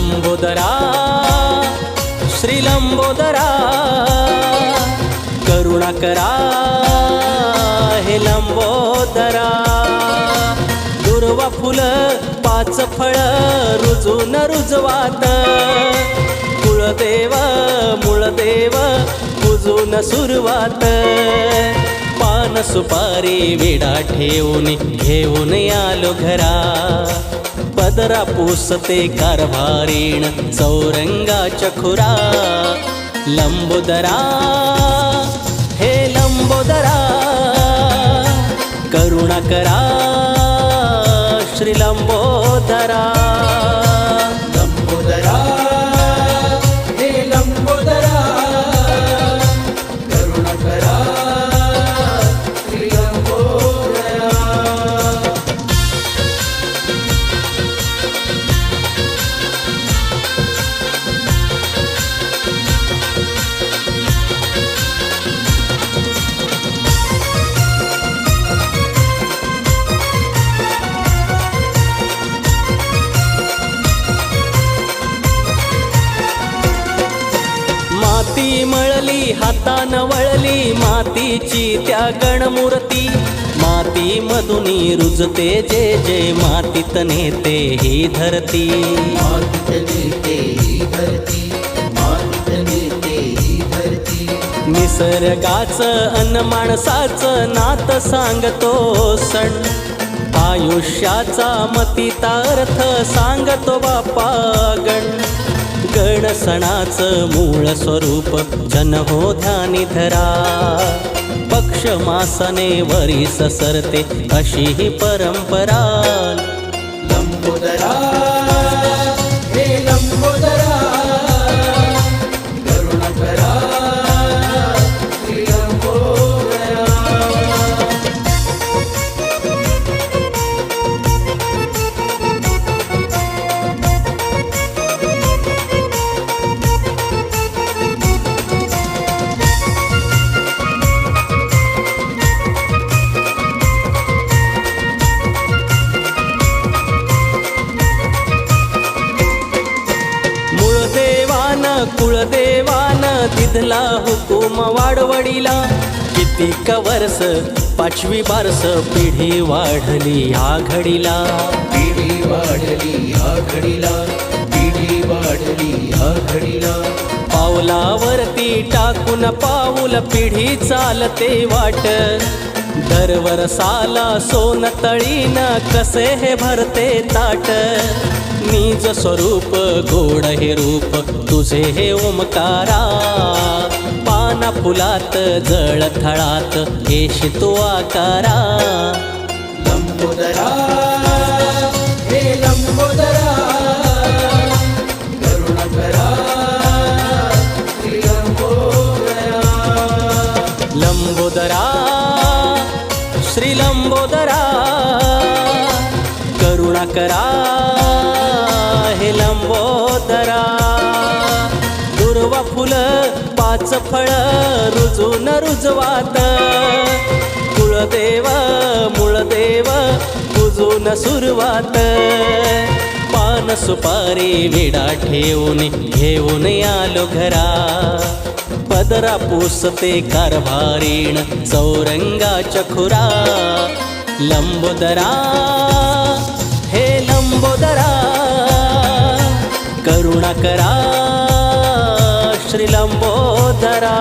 लंबोदरा श्री लंबोदरा करुणा करा हे लंबोदरा। दुर्वा फुल पाच फळ रुजून रुजवात कुळदेव मूळदेव पूजून सुरुवात। पान सुपारी विडा ठेवून घेऊन आलो घरा पदरा पुसते कारभारीण चौरंगाच्या खुरा। लंबोदरा हे लंबोदरा करुणा करा श्री लंबोदरा। लंबोदरा हे लंबोदरा करुणा करा श्री लंबोदरा। माती मळली हातान वळली मातीची त्या गणमूर्ती। माती मधुनी रुजते जे जे मातीत नेते ही धरती। मातीत नेते ही धरती, मातीत नेते ही धरती। निसर्गाचं अन माणसाचं नात सांगतो सण। आयुष्याचा मतीता अर्थ सांगतो बाप्पा गण। गण सणाचं मूळ स्वरूप जन हो ध्यानी धरा। पक्ष मासाने वरीस सरते अशी ही परंपरा। लंबोदरा हे लंबोदरा करुणा करा श्री लंबोदरा। कुळदेवान दिधला हुकूम वाडवडीला। कितीक वर्ष पाचवी बारस पिढी वाढली ह्या घडीला। पिढी वाढली ह्या घडीला, पिढी वाढली ह्या घडीला। पावलावरती टाकून पाऊल पिढी चालते वाट। दरवर्षाला सोन तळीन कसे हे भरते ताट। निज स्वरूप गोड हे रूप तुझे हे ओमकारा। पाना फुलात जळ थळात येशी तू आकारा। लंबोदरा हे लंबोदरा करुणा करा श्री लंबोदरा। लंबोदरा श्री लंबोदरा करुणा करा हे लंबोदरा। दुर्वा फुल पाच फळ रुजून रुजवात कुळदेव मूळदेव पूजून सुरुवात। पान सुपारी विडा ठेवून घेऊन आलो घरा पदरा पुसते कारभारीण चौरंगाच्या खुरा। लंबोदरा हे लंबोदरा करुणा करा श्री लंबोदरा।